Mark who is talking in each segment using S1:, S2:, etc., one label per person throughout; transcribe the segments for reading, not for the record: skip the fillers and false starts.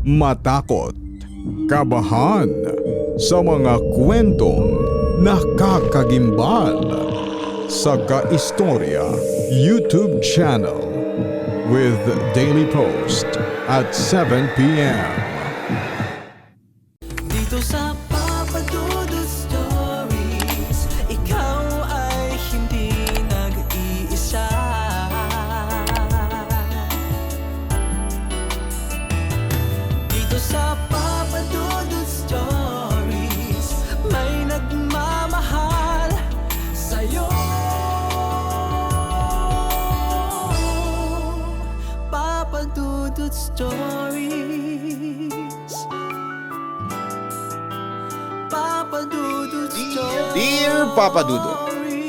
S1: matakot, kabahan sa mga kwentong nakakagimbal sa Kaistorya YouTube channel with daily post at 7 p.m.
S2: Dito sa Papa Dudut Stories, ikaw ay hindi nag-iisa. Dito sa Papa Dudut Stories, may nagmamahal sa'yo. Papa Dudut Stories. Papa Dudut Stories.
S3: Dear Papa Dudut,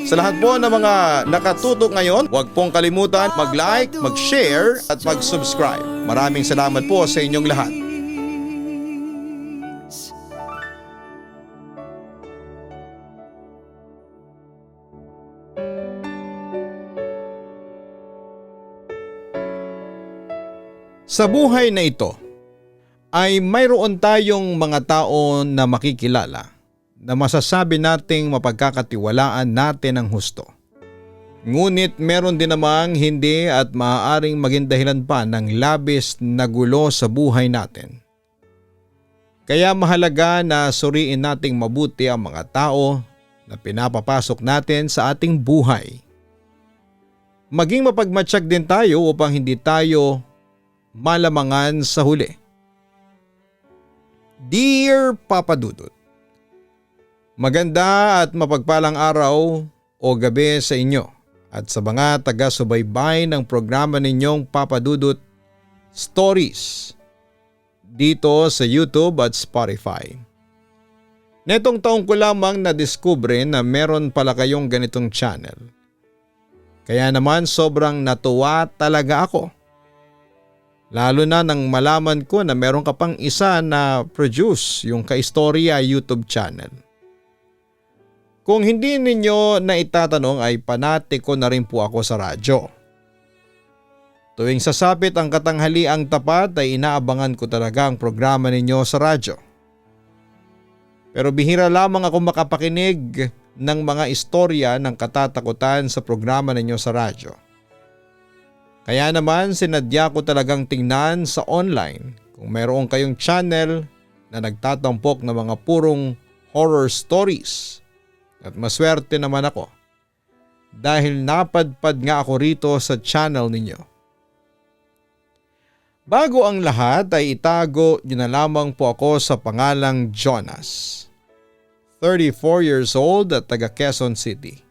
S3: sa lahat po ng mga nakatutok ngayon, huwag pong kalimutan mag-like, mag-share at mag-subscribe. Maraming salamat po sa inyong lahat. Sa buhay na ito ay mayroon tayong mga tao na makikilala na masasabi nating mapagkakatiwalaan natin ang husto. Ngunit meron din namang hindi at maaaring maging dahilan pa ng labis na gulo sa buhay natin. Kaya mahalaga na suriin nating mabuti ang mga tao na pinapapasok natin sa ating buhay. Maging mapagmatsyag din tayo upang hindi tayo malamangan sa huli. Dear Papa Dudut, maganda at mapagpalang araw o gabi sa inyo at sa mga taga-subaybay ng programa ninyong Papa Dudut Stories dito sa YouTube at Spotify. Netong taong ko lamang nadiskubre na meron pala kayong ganitong channel. Kaya naman sobrang natuwa talaga ako. Lalo na nang malaman ko na meron ka pang isa na produce yung Kaistorya YouTube channel. Kung hindi ninyo na itatanong ay panati ko na rin po ako sa radyo. Tuwing sasapit ang katanghaliang tapat ay inaabangan ko talaga ang programa ninyo sa radyo. Pero bihira lamang ako makapakinig ng mga istorya ng katatakutan sa programa ninyo sa radyo. Kaya naman sinadya ko talagang tingnan sa online kung mayroon kayong channel na nagtatampok ng mga purong horror stories. At maswerte naman ako dahil napadpad nga ako rito sa channel ninyo. Bago ang lahat ay itago niyo na lamang po ako sa pangalang Jonas. 34 years old at taga Quezon City.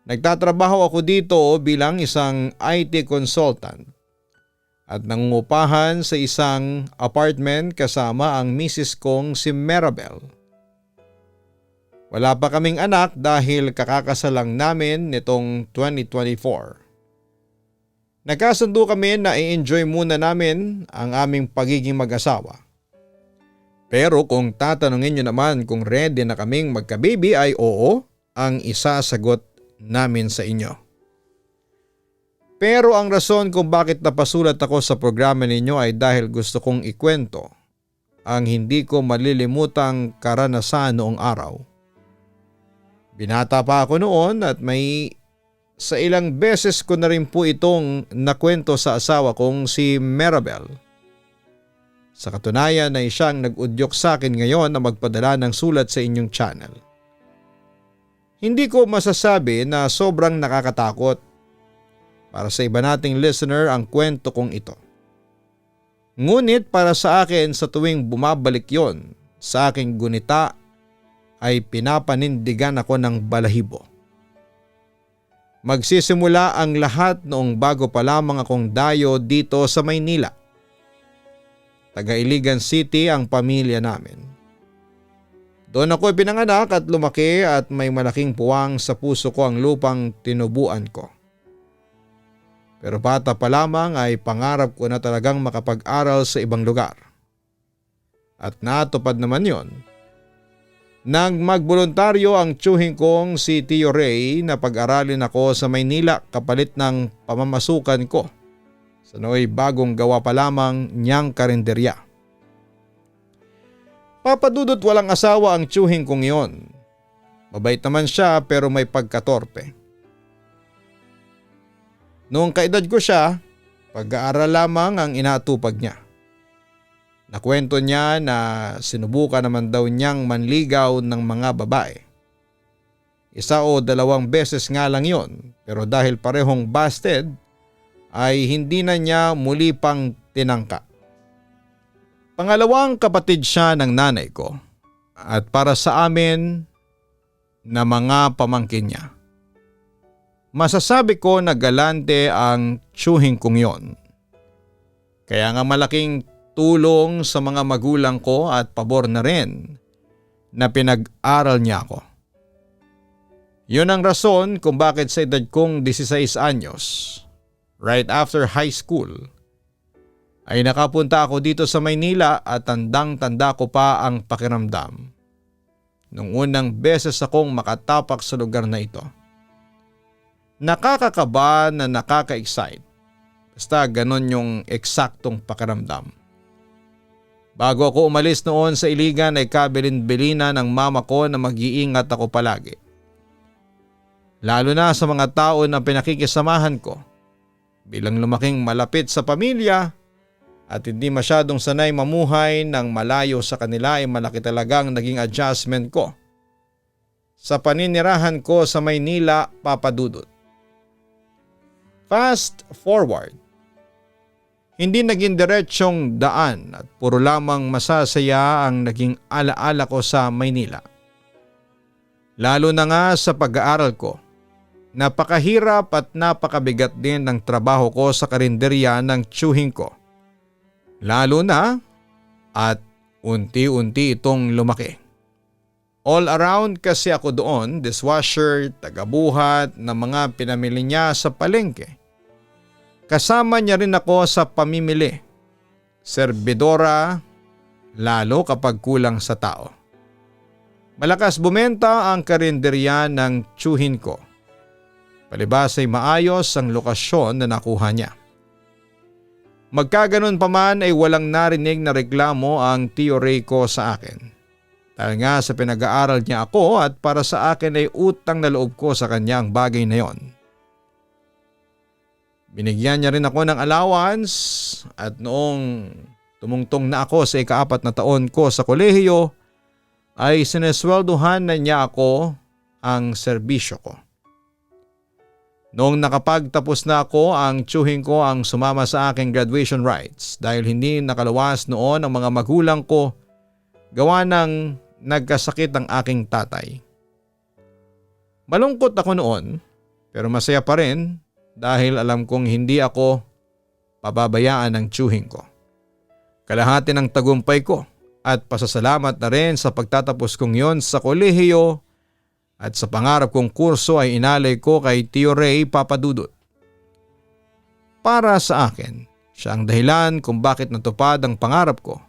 S3: Nagtatrabaho ako dito bilang isang IT consultant at nangungupahan sa isang apartment kasama ang misis kong si Marabel. Wala pa kaming anak dahil kakakasalang namin nitong 2024. Nagkasundo kami na i-enjoy muna namin ang aming pagiging mag-asawa. Pero kung tatanungin nyo naman kung ready na kaming magka-baby ay oo, ang isasagot namin sa inyo. Pero ang rason kung bakit napasulat ako sa programa ninyo ay dahil gusto kong ikwento ang hindi ko malilimutang karanasan noong araw. Binata pa ako noon at may sa ilang beses ko na rin po itong nakwento sa asawa kong si Marabel. Sa katunayan ay siyang nag-udyok sa akin ngayon na magpadala ng sulat sa inyong channel. Hindi ko masasabi na sobrang nakakatakot para sa iba nating listener ang kwento kong ito. Ngunit para sa akin sa tuwing bumabalik yon sa aking gunita ay pinapanindigan ako ng balahibo. Magsisimula ang lahat noong bago pa lamang akong dayo dito sa Maynila. Taga Iligan City ang pamilya namin. Doon ako pinanganak at lumaki at may malaking puwang sa puso ko ang lupang tinubuan ko. Pero bata pa lamang ay pangarap ko na talagang makapag-aral sa ibang lugar. At natupad naman yon. Nang magboluntaryo ang tiyuhin kong si Tio Ray na pag-aralin ako sa Maynila kapalit ng pamamasukan ko sa nooy bagong gawa pa lamang niyang karinderya. Papa Dudut, walang asawa ang tiyuhin kong iyon. Mabait naman siya pero may pagkatorpe. Noong kaedad ko siya, pag-aaral lamang ang inaatupag niya. Nakwento niya na sinubukan naman daw niyang manligaw ng mga babae. 1 o 2 beses nga lang yon, pero dahil parehong busted ay hindi na niya muli pang tinangka. Pangalawang kapatid siya ng nanay ko at para sa amin na mga pamangkin niya. Masasabi ko na galante ang tiyuhin kong yon. Kaya nga malaking tulong sa mga magulang ko at pabor na rin na pinag-aral niya ako. Yun ang rason kung bakit sa edad kong 16 anyos, right after high school, ay nakapunta ako dito sa Maynila at tandang-tanda ko pa ang pakiramdam nung unang beses akong makatapak sa lugar na ito. Nakakakaba na nakaka-excite. Basta ganon yung eksaktong pakiramdam. Bago ako umalis noon sa Iligan ay kabilin-bilina ng mama ko na mag-iingat ako palagi. Lalo na sa mga tao na pinakikisamahan ko. Bilang lumaking malapit sa pamilya at hindi masyadong sanay mamuhay ng malayo sa kanila ay malaki talagang naging adjustment ko sa paninirahan ko sa Maynila, Papa Dudut. Fast forward. Hindi naging diretsong daan at puro lamang masasaya ang naging alaala ko sa Maynila. Lalo na nga sa pag-aaral ko. Napakahirap at napakabigat din ng trabaho ko sa karinderya ng tiyuhin ko. Lalo na at unti-unti itong lumaki. All around kasi ako doon, dishwasher, tagabuhat ng mga pinamili niya sa palengke. Kasama niya rin ako sa pamimili, serbidora, lalo kapag kulang sa tao. Malakas bumenta ang karinderya ng tiyuhin ko. Palibas ay maayos ang lokasyon na nakuha niya. Magkaganon pa man ay walang narinig na reklamo ang Tio Ray ko sa akin. Dahil nga sa pinag-aaral niya ako at para sa akin ay utang na loob ko sa kanya ang bagay na yon. Binigyan niya rin ako ng allowance at noong tumungtong na ako sa ika-4 na taon ko sa kolehiyo ay sinesweldohan na niya ako ang serbisyo ko. Noong nakapagtapos na ako, ang tiyuhin ko ang sumama sa aking graduation rites dahil hindi nakaluwas noon ang mga magulang ko gawa ng nagkasakit ang aking tatay. Malungkot ako noon pero masaya pa rin dahil alam kong hindi ako pababayaan ng tiyuhin ko. Kalahati ng tagumpay ko at pasasalamat na rin sa pagtatapos kong yon sa kolehiyo at sa pangarap kong kurso ay inalay ko kay Tio Ray, Papa Dudut. Para sa akin, siya ang dahilan kung bakit natupad ang pangarap ko.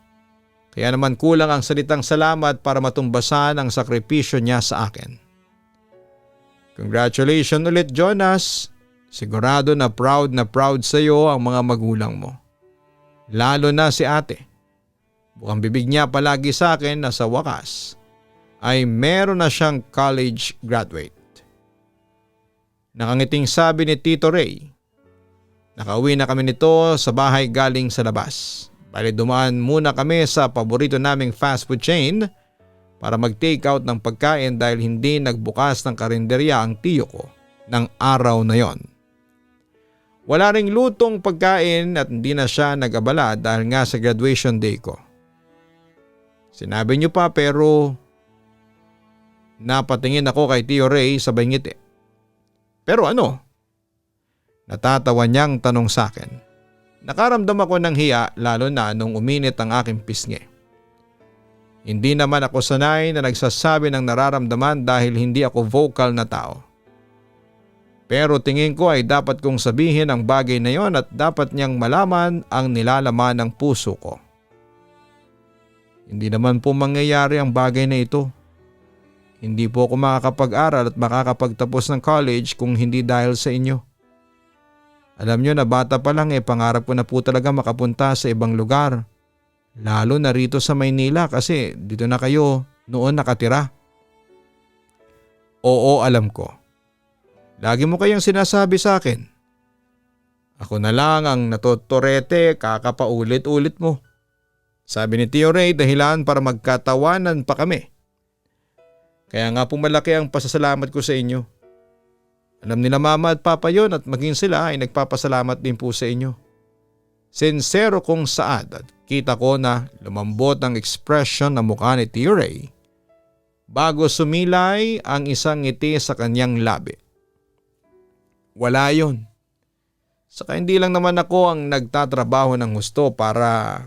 S3: Kaya naman kulang ang salitang salamat para matumbasan ang sakripisyo niya sa akin. Congratulations ulit, Jonas. Sigurado na proud sa iyo ang mga magulang mo. Lalo na si ate. Bukang bibig niya palagi sa akin na sa wakas ay meron na siyang college graduate. Nakangiting sabi ni Tito Ray. Nakauwi na kami nito sa bahay galing sa labas. Bali dumaan muna kami sa paborito naming fast food chain para mag-take out ng pagkain dahil hindi nagbukas ng karinderya ang tiyo ko ng araw na yon. Wala ring lutong pagkain at hindi na siya nag-abala dahil nga sa graduation day ko. Sinabi niyo pa pero napatingin ako kay Tio Ray sabay ngiti. Pero ano? Natatawa niyang tanong sa akin. Nakaramdam ako ng hiya lalo na nung uminit ang aking pisngi. Hindi naman ako sanay na nagsasabi ng nararamdaman dahil hindi ako vocal na tao. Pero tingin ko ay dapat kong sabihin ang bagay na yon at dapat niyang malaman ang nilalaman ng puso ko. Hindi naman po mangyayari ang bagay na ito. Hindi po ako makakapag-aral at makakapagtapos ng college kung hindi dahil sa inyo. Alam nyo na bata pa lang pangarap ko na po talaga makapunta sa ibang lugar. Lalo na rito sa Maynila kasi dito na kayo noon nakatira. Oo, alam ko. Lagi mo kayang sinasabi sa akin. Ako na lang ang natotorete kakapaulit-ulit mo. Sabi ni Tio Ray dahilan para magkatawanan pa kami. Kaya nga pumalaki ang pasasalamat ko sa inyo. Alam nila mama at papa yon at maging sila ay nagpapasalamat din po sa inyo. Sincero kong saad at kita ko na lumambot ang ekspresyon ng mukha ni Tio Ray bago sumilay ang isang ngiti sa kanyang labi. Wala yon. Saka hindi lang naman ako ang nagtatrabaho ng gusto para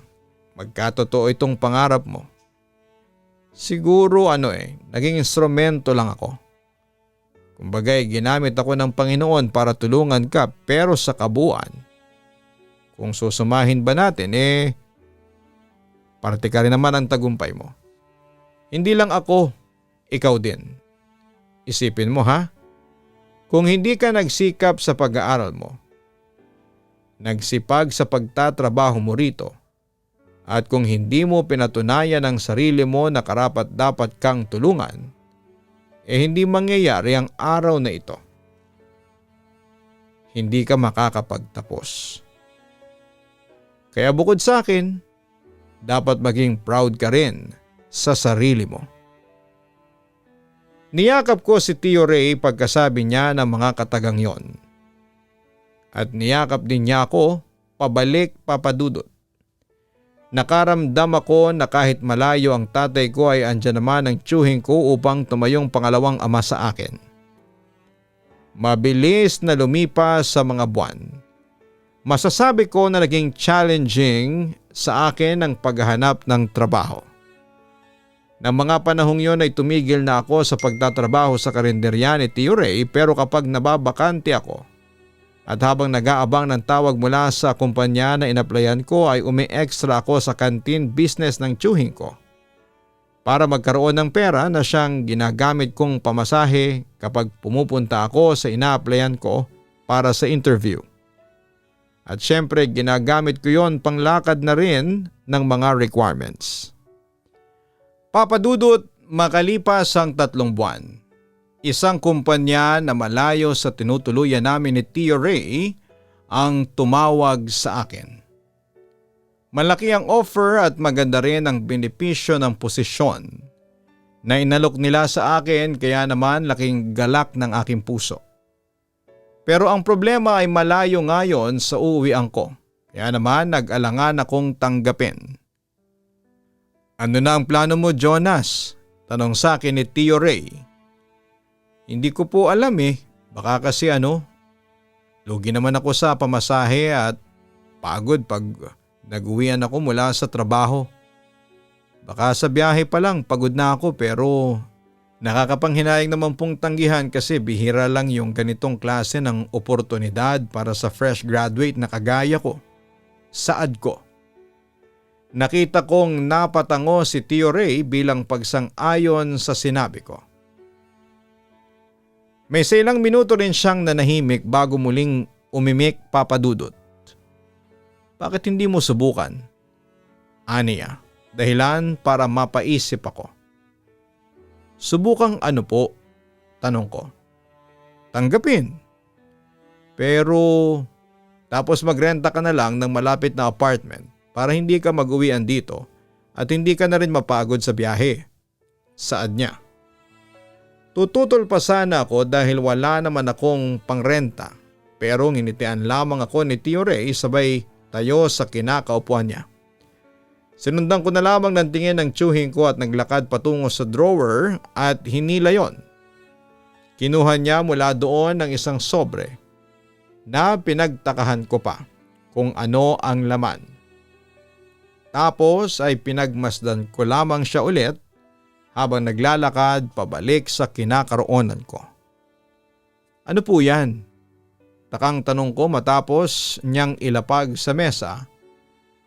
S3: magkatotoo itong pangarap mo. Siguro naging instrumento lang ako. Kumbagay ginamit ako ng Panginoon para tulungan ka pero sa kabuuan. Kung susumahin ba natin parte ka rin naman ang tagumpay mo. Hindi lang ako, ikaw din. Isipin mo ha, kung hindi ka nagsikap sa pag-aaral mo, nagsipag sa pagtatrabaho mo rito, at kung hindi mo pinatunayan ang sarili mo na karapat dapat kang tulungan, hindi mangyayari ang araw na ito. Hindi ka makakapagtapos. Kaya bukod sa akin, dapat maging proud ka rin sa sarili mo. Niyakap ko si Tio Ray pagkasabi niya ng mga katagang yon. At niyakap din niya ako pabalik papadudot. Nakaramdam ako na kahit malayo ang tatay ko ay andyan naman ang tiyuhin ko upang tumayong pangalawang ama sa akin. Mabilis na lumipas sa mga buwan. Masasabi ko na naging challenging sa akin ang paghahanap ng trabaho. Nang mga panahong yon ay tumigil na ako sa pagtatrabaho sa karinderya ni Tio Ray pero kapag nababakante ako at habang nag-aabang ng tawag mula sa kumpanya na inaplayan ko ay umi-extra ako sa canteen business ng tiyuhin ko para magkaroon ng pera na siyang ginagamit kong pamasahe kapag pumupunta ako sa ina-applyan ko para sa interview. At syempre ginagamit ko yon panglakad na rin ng mga requirements. Papadudot, makalipas ang 3 buwan. Isang kumpanya na malayo sa tinutuluyan namin ni Tio Ray ang tumawag sa akin. Malaki ang offer at maganda rin ang benepisyo ng posisyon na inalok nila sa akin kaya naman laking galak ng aking puso. Pero ang problema ay malayo ngayon sa uuwian ko kaya naman nag-alangan akong tanggapin. Ano na ang plano mo, Jonas? Tanong sa akin ni Tio Ray. Hindi ko po alam baka kasi lugi naman ako sa pamasahe at pagod pag nag-uwian ako mula sa trabaho. Baka sa biyahe pa lang pagod na ako pero nakakapanghinayang naman pong tanggihan kasi bihira lang yung ganitong klase ng oportunidad para sa fresh graduate na kagaya ko. Saad ko. Nakita kong napatango si Tio Ray bilang pagsang-ayon sa sinabi ko. May ilang minuto rin siyang nanahimik bago muling umimik papadudot. Bakit hindi mo subukan? Aniya, dahilan para mapaisip ako. Subukang ano po? Tanong ko. Tanggapin. Pero tapos magrenta ka na lang ng malapit na apartment para hindi ka mag-uwian dito at hindi ka na rin mapagod sa biyahe. Saad niya. Tututol pa sana ako dahil wala naman akong pangrenta pero nginitian lamang ako ni Tio Ray sabay tayo sa kinakaupuan niya. Sinundan ko na lamang ng tingin ng tiyuhin ko at naglakad patungo sa drawer at hinila yon. Kinuha niya mula doon ng isang sobre na pinagtakahan ko pa kung ano ang laman. Tapos ay pinagmasdan ko lamang siya ulit habang naglalakad pabalik sa kinakaroonan ko. Ano po yan? Takang tanong ko matapos niyang ilapag sa mesa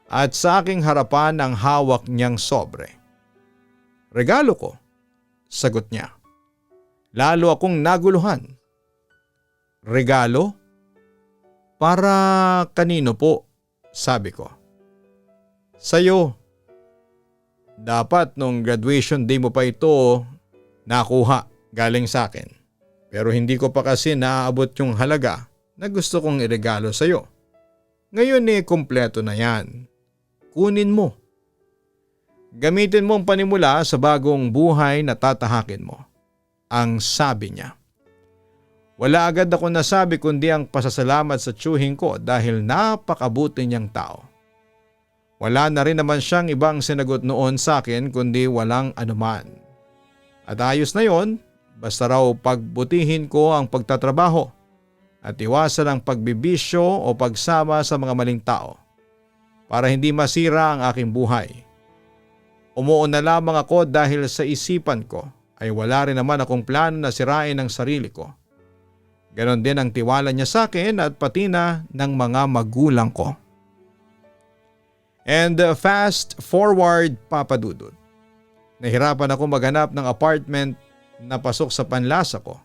S3: at sa aking harapan ang hawak niyang sobre. Regalo ko, sagot niya. Lalo akong naguluhan. Regalo? Para kanino po? Sabi ko. Sa'yo. Dapat nung graduation day mo pa ito nakuha galing sa akin. Pero hindi ko pa kasi naaabot yung halaga na gusto kong iregalo sa'yo. Ngayon kumpleto na yan. Kunin mo. Gamitin mo ang panimula sa bagong buhay na tatahakin mo. Ang sabi niya. Wala agad ako nasabi kundi ang pasasalamat sa tiyuhin ko dahil napakabuti niyang tao. Wala na rin naman siyang ibang sinagot noon sa akin kundi walang anuman. At ayos na yon, basta raw pagbutihin ko ang pagtatrabaho at iwasan ang pagbibisyo o pagsama sa mga maling tao para hindi masira ang aking buhay. Umuon na lamang ako dahil sa isipan ko ay wala rin naman akong plano na sirain ang sarili ko. Ganon din ang tiwala niya sa akin at pati na ng mga magulang ko. And fast forward, Papa Dudut. Nahirapan ako maghanap ng apartment na pasok sa panlasa ko.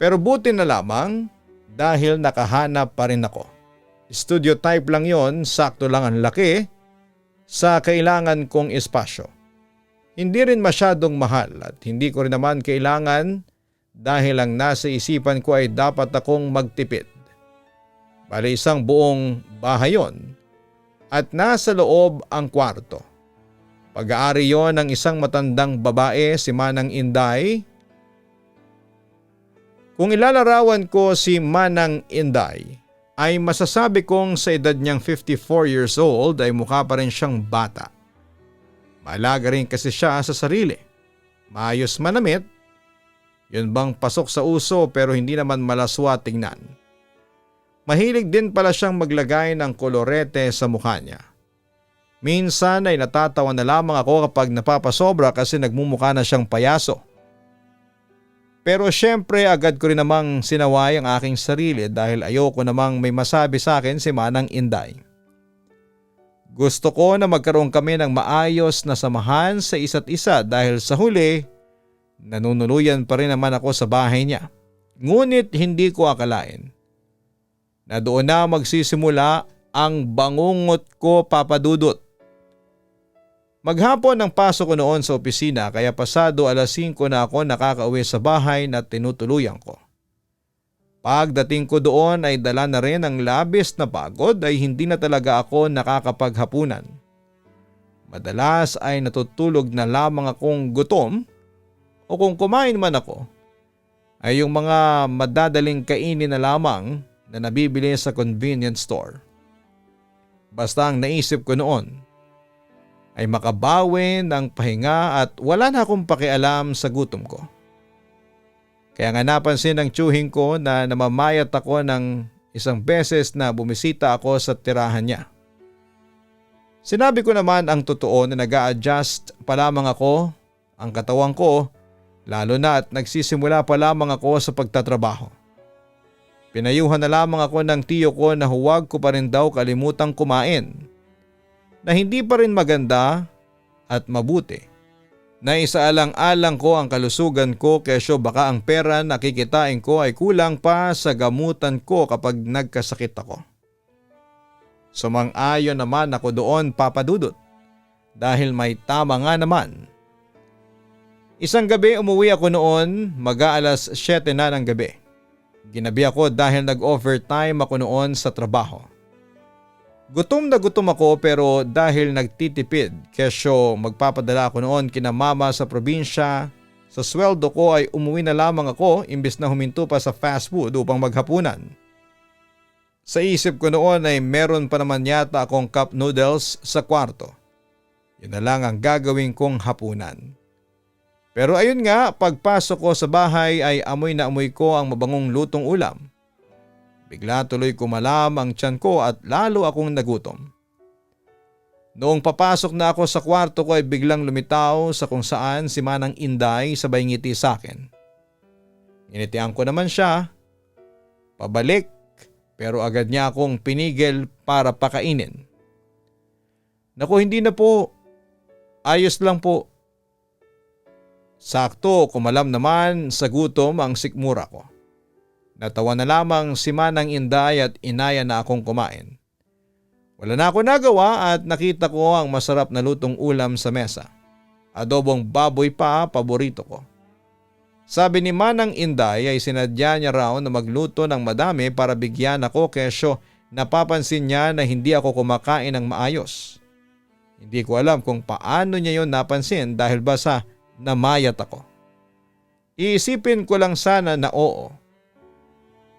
S3: Pero buti na lamang dahil nakahanap pa rin ako. Studio type lang yon, sakto lang ang laki sa kailangan kong espasyo. Hindi rin masyadong mahal at hindi ko rin naman kailangan dahil ang nasa isipan ko ay dapat akong magtipid. Bali isang buong bahay yon at nasa loob ang kwarto. Pag-aari yon ng isang matandang babae, si Manang Inday. Kung ilalarawan ko si Manang Inday, ay masasabi kong sa edad niyang 54 years old ay mukha pa rin siyang bata. Malaga rin kasi siya sa sarili. Maayos manamit. Yun bang pasok sa uso pero hindi naman malaswa tingnan. Mahilig din pala siyang maglagay ng kolorete sa mukha niya. Minsan ay natatawa na lamang ako kapag napapasobra kasi nagmumukha na siyang payaso. Pero syempre agad ko rin namang sinaway ang aking sarili dahil ayoko namang may masabi sa akin si Manang Inday. Gusto ko na magkaroon kami ng maayos na samahan sa isa't isa dahil sa huli, nanunuluyan pa rin naman ako sa bahay niya. Ngunit hindi ko akalain na doon na magsisimula ang bangungot ko, Papa Dudut. Maghapon ang pasok ko noon sa opisina kaya pasado 5:00 na ako nakakauwi sa bahay na tinutuluyan ko. Pagdating ko doon ay dala na rin ang labis na pagod ay hindi na talaga ako nakakapaghapunan. Madalas ay natutulog na lamang akong gutom o kung kumain man ako ay yung mga madadaling kainin na lamang na nabibili sa convenience store. Basta ang naisip ko noon ay makabawi ng pahinga at wala na akong pakialam sa gutom ko. Kaya nga napansin ng tiyuhin ko na namamayat ako ng isang beses na bumisita ako sa tirahan niya. Sinabi ko naman ang totoo na nag-a-adjust pa lamang ako ang katawan ko lalo na at nagsisimula pa lamang ako sa pagtatrabaho. Pinayuhan na lamang ako ng tiyo ko na huwag ko pa rin daw kalimutang kumain. Na hindi pa rin maganda at mabuti. Na isaalang-alang ko ang kalusugan ko kesyo baka ang pera na kikitain ko ay kulang pa sa gamutan ko kapag nagkasakit ako. Sumang-ayon naman ako doon, Papa Dudut, dahil may tama nga naman. Isang gabi umuwi ako noon, mag-aalas 7 na ng gabi. Ginabi ako dahil nag-overtime ako noon sa trabaho. Gutom na gutom ako pero dahil nagtitipid kesyo magpapadala ako noon kina mama sa probinsya, sa sweldo ko ay umuwi na lamang ako imbes na huminto pa sa fast food upang maghapunan. Sa isip ko noon ay meron pa naman yata akong cup noodles sa kwarto. Yun na lang ang gagawin kong hapunan. Pero ayun nga, pagpasok ko sa bahay ay amoy na amoy ko ang mabangong lutong ulam. Bigla tuloy kumalam ang tiyan ko at lalo akong nagutom. Noong papasok na ako sa kwarto ko ay biglang lumitaw sa kung saan si Manang Inday sabay ngiti sa akin. Initian ko naman siya. Pabalik pero agad niya akong pinigil para pakainin. Naku, hindi na po. Ayos lang po. Sakto kumalam naman sa gutom ang sikmura ko. Natawa na lamang si Manang Inday at inaya na akong kumain. Wala na ako nagawa at nakita ko ang masarap na lutong ulam sa mesa. Adobong baboy pa, paborito ko. Sabi ni Manang Inday ay sinadya niya raw na magluto ng madami para bigyan ako kesyo napapansin niya na hindi ako kumakain ng maayos. Hindi ko alam kung paano niya yon napansin dahil basta namayat ako. Iisipin ko lang sana na oo.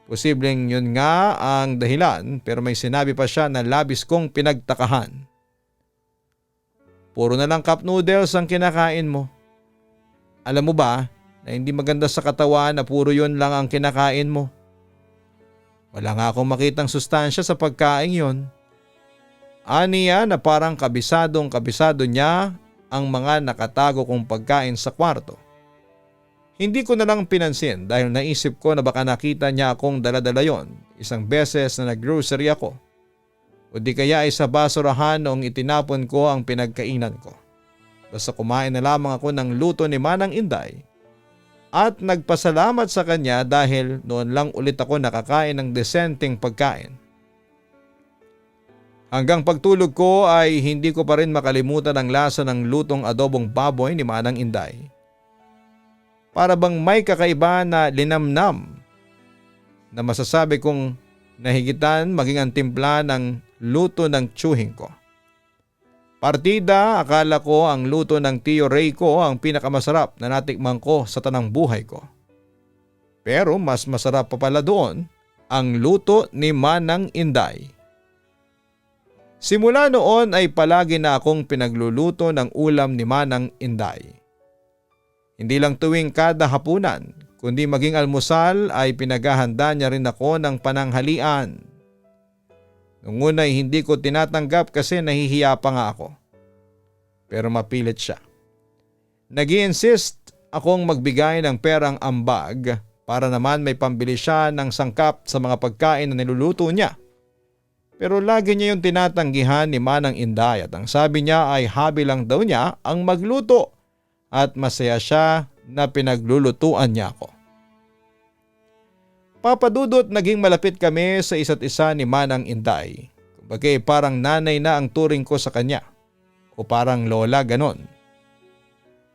S3: Posibleng yun nga ang dahilan pero may sinabi pa siya na labis kong pinagtakahan. Puro na lang cup noodles ang kinakain mo. Alam mo ba na hindi maganda sa katawan na puro yun lang ang kinakain mo? Wala nga akong makitang sustansya sa pagkain yon. Aniya na parang kabisado niya ang mga nakatago kong pagkain sa kwarto. Hindi ko na lang pinansin dahil naisip ko na baka nakita niya akong daladala yon isang beses na nag-grocery ako. O di kaya ay sa basurahan noong itinapon ko ang pinagkainan ko. Basta kumain na lamang ako ng luto ni Manang Inday at nagpasalamat sa kanya dahil noon lang ulit ako nakakain ng desenteng pagkain. Hanggang pagtulog ko ay hindi ko pa rin makalimutan ang lasa ng lutong adobong baboy ni Manang Inday. Para bang may kakaiba na linamnam na masasabi kong nahigitan maging ang timpla ng luto ng tsuhing ko. Partida, akala ko ang luto ng Tio Ray ko ang pinakamasarap na natikman ko sa tanang buhay ko. Pero mas masarap pa pala doon ang luto ni Manang Inday. Simula noon ay palagi na akong pinagluluto ng ulam ni Manang Inday. Hindi lang tuwing kada hapunan, kundi maging almusal ay pinaghahanda niya rin ako ng pananghalian. Noong una ay hindi ko tinatanggap kasi nahihiya pa nga ako. Pero mapilit siya. Nag-i-insist akong magbigay ng perang ambag para naman may pambili siya ng sangkap sa mga pagkain na niluluto niya. Pero lagi niya yung tinatanggihan ni Manang Inday at ang sabi niya ay hobby lang daw niya ang magluto. At masaya siya na pinaglulutuan niya ako. Papadudot naging malapit kami sa isa't isa ni Manang Inday. Kumbaga parang nanay na ang turing ko sa kanya. O parang lola ganon.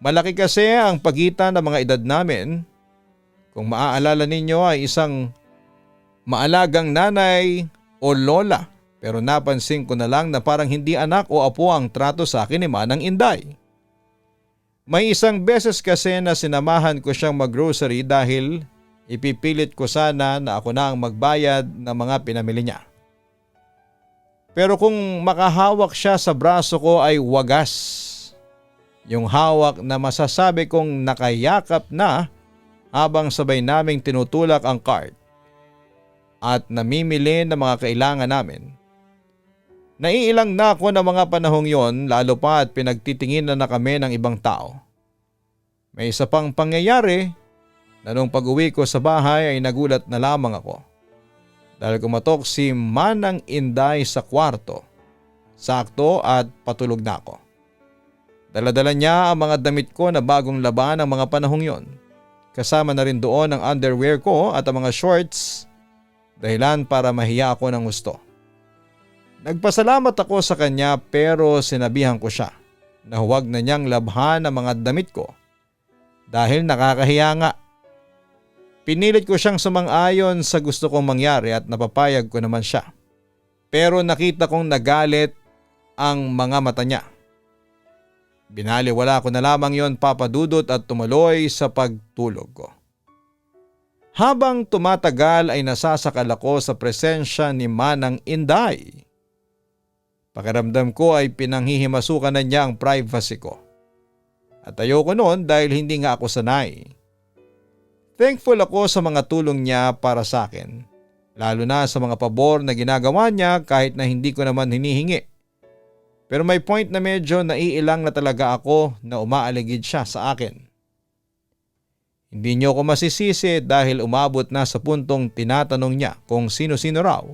S3: Malaki kasi ang pagitan ng mga edad namin. Kung maaalala ninyo ay isang maalagang nanay o lola. Pero napansin ko na lang na parang hindi anak o apo ang trato sa akin ni Manang Inday. May isang beses kasi na sinamahan ko siyang maggrocery dahil ipipilit ko sana na ako na ang magbayad ng mga pinamili niya. Pero kung makahawak siya sa braso ko ay wagas. Yung hawak na masasabi kong nakayakap na habang sabay naming tinutulak ang cart at namimili ng mga kailangan namin. Naiilang na ako ng mga panahong yon lalo pa at pinagtitingin na kami ng ibang tao. May isa pang pangyayari na nung pag-uwi ko sa bahay ay nagulat na lamang ako. Dahil kumatok si Manang Inday sa kwarto. Sakto at patulog na ako. Daladala niya ang mga damit ko na bagong laban ng mga panahong yon. Kasama na rin doon ang underwear ko at ang mga shorts dahilan para mahiya ako ng gusto. Nagpasalamat ako sa kanya pero sinabihan ko siya na huwag na niyang labhan ang mga damit ko dahil nakakahiya nga. Pinilit ko siyang sumang-ayon sa gusto kong mangyari at napapayag ko naman siya. Pero nakita kong nagalit ang mga mata niya. Binaliwala ko na lamang yon papadudot at tumuloy sa pagtulog ko. Habang tumatagal ay nasasakal ako sa presensya ni Manang Inday. Pakiramdam ko ay pinanghihimasukan na niya ang privacy ko. At ayoko noon dahil hindi nga ako sanay. Thankful ako sa mga tulong niya para sa akin. Lalo na sa mga pabor na ginagawa niya kahit na hindi ko naman hinihingi. Pero may point na medyo naiilang na talaga ako na umaaligid siya sa akin. Hindi niyo ko masisisi dahil umabot na sa puntong tinatanong niya kung sino-sino raw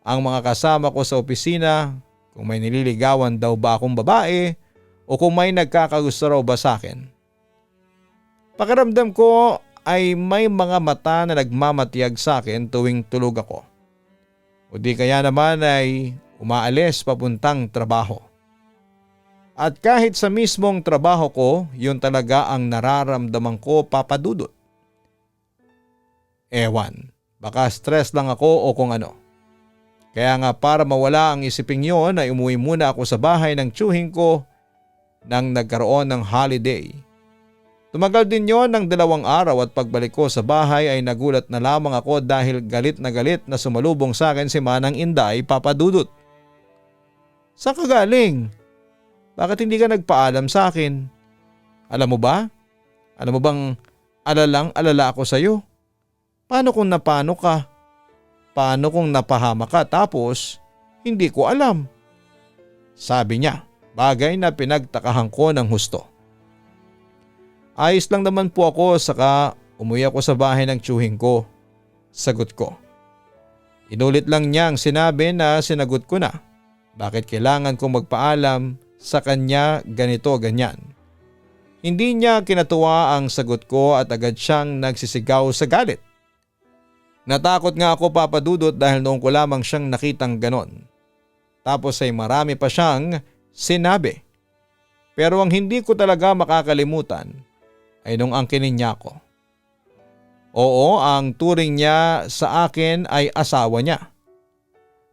S3: ang mga kasama ko sa opisina, kung may nililigawan daw ba akong babae o kung may nagkakagusto raw ba sa akin. Pakiramdam ko ay may mga mata na nagmamatiyag sa akin tuwing tulog ako. O di kaya naman ay umaalis papuntang trabaho. At kahit sa mismong trabaho ko, yun talaga ang nararamdaman ko, Papa Dudut. Ewan, baka stress lang ako o kung ano. Kaya nga para mawala ang isiping yon ay umuwi muna ako sa bahay ng tiyuhin ko nang nagkaroon ng holiday. Tumagal din yon ng 2 araw at pagbalik ko sa bahay ay nagulat na lamang ako dahil galit na sumalubong sa akin si Manang Inday, Papa Dudut. Saan ka galing? Bakit hindi ka nagpaalam sa akin? Alam mo ba? Alam mo bang alala ako sa iyo? Paano kung napano ka? Paano kung napahama ka tapos hindi ko alam? Sabi niya, bagay na pinagtakahan ko ng husto. Ayos lang naman po ako saka umuwi ako sa bahay ng tiyuhin ko. Sagot ko. Inulit lang niya ang sinabi na sinagot ko na. Bakit kailangan kong magpaalam sa kanya ganito ganyan? Hindi niya kinatuwa ang sagot ko at agad siyang nagsisigaw sa galit. Natakot nga ako, Papa Dudut, dahil noong ko lamang siyang nakitang ganon. Tapos ay marami pa siyang sinabi. Pero ang hindi ko talaga makakalimutan ay nung angkinin niya ako. Oo, ang turing niya sa akin ay asawa niya.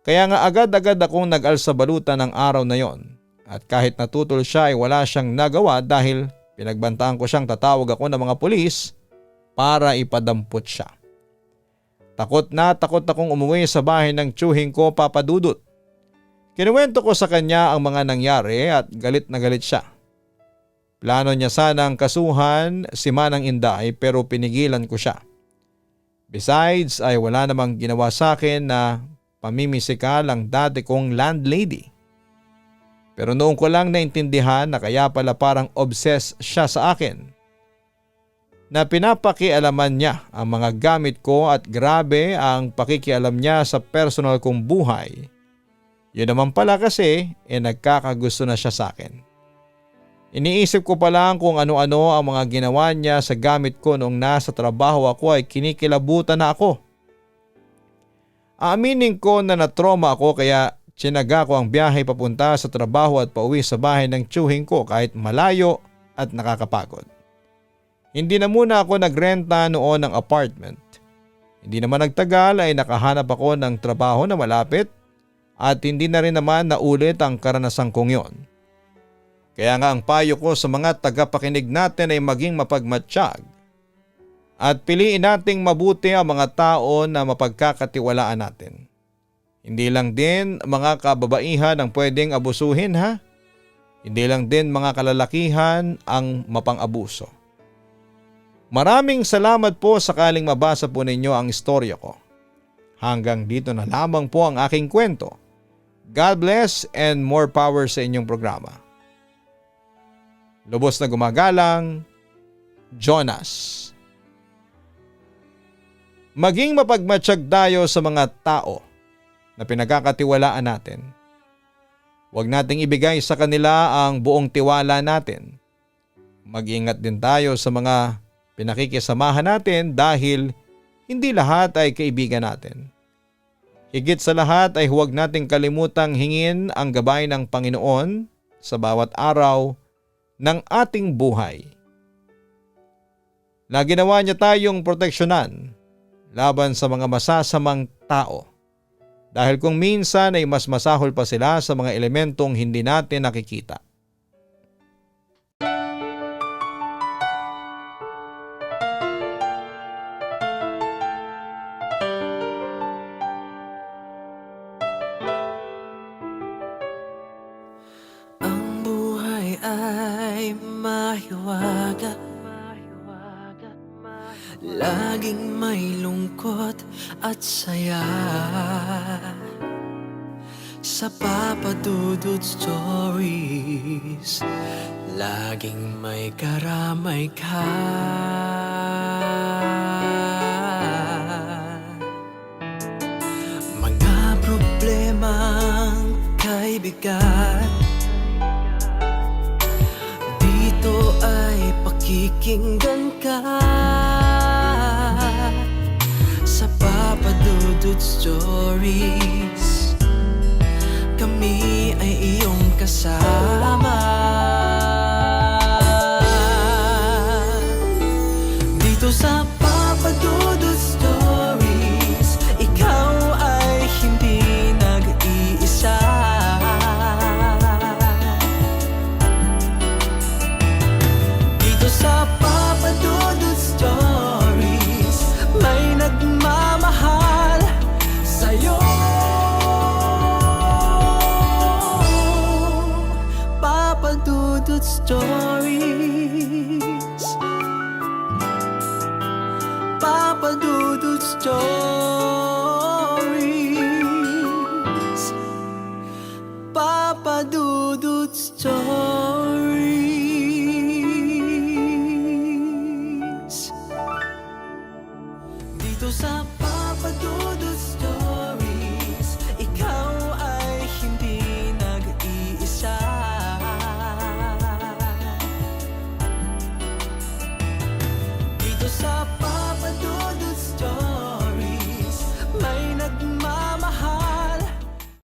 S3: Kaya nga agad-agad akong nag-alsabalutan ng araw na yon. At kahit natutol siya ay wala siyang nagawa dahil pinagbantaan ko siyang tatawag ako ng mga pulis para ipadampot siya. Takot na takot akong umuwi sa bahay ng tiyuhin ko, Papa Dudut. Kinuwento ko sa kanya ang mga nangyari at galit na galit siya. Plano niya sanang kasuhan si Manang Inday pero pinigilan ko siya. Besides ay wala namang ginawa sa akin na pamimisikal ang dati kong landlady. Pero noong ko lang naintindihan na kaya pala parang obsessed siya sa akin. Na pinapakialaman niya ang mga gamit ko at grabe ang pakikialam niya sa personal kong buhay. Yun naman pala kasi nagkakagusto na siya sa akin. Iniisip ko pa lang kung ano-ano ang mga ginawa niya sa gamit ko noong nasa trabaho ako ay kinikilabutan na ako. Aaminin ko na natroma ako kaya tsinaga ko ang biyahe papunta sa trabaho at pauwi sa bahay ng tiyuhin ko kahit malayo at nakakapagod. Hindi na muna ako nagrenta noon ng apartment. Hindi naman nagtagal ay nakahanap ako ng trabaho na malapit at hindi na rin naman naulit ang karanasan kong yon. Kaya nga ang payo ko sa mga tagapakinig natin ay maging mapagmatsyag at piliin nating mabuti ang mga tao na mapagkakatiwalaan natin. Hindi lang din mga kababaihan ang pwedeng abusuhin ha. Hindi lang din mga kalalakihan ang mapang-abuso. Maraming salamat po sakaling mabasa po ninyo ang istorya ko. Hanggang dito na lamang po ang aking kwento. God bless and more power sa inyong programa. Lubos na gumagalang, Jonas. Maging mapagmatsyag tayo sa mga tao na pinagkakatiwalaan natin. Huwag nating ibigay sa kanila ang buong tiwala natin. Mag-ingat din tayo sa mga pinakikisamahan natin dahil hindi lahat ay kaibigan natin. Higit sa lahat ay huwag nating kalimutang hingin ang gabay ng Panginoon sa bawat araw ng ating buhay. Na ginawa niya tayong proteksyonan laban sa mga masasamang tao. Dahil kung minsan ay mas masahol pa sila sa mga elementong hindi natin nakikita.
S2: Ang buhay ay mahiwaga, laging may lungkot at saya. Sa Papa Dudut Stories, laging may karamay ka. Mga problemang kaibigan, dito ay pakikinggan ka. Dudut Stories. Kami ay iyong kasama dito sa Papa Dudut Stories. Ikaw ay hindi nag-iisa. Dito sa Papa Dudut Stories, may nagmamahal sa'yo. Papa Dudut Stories.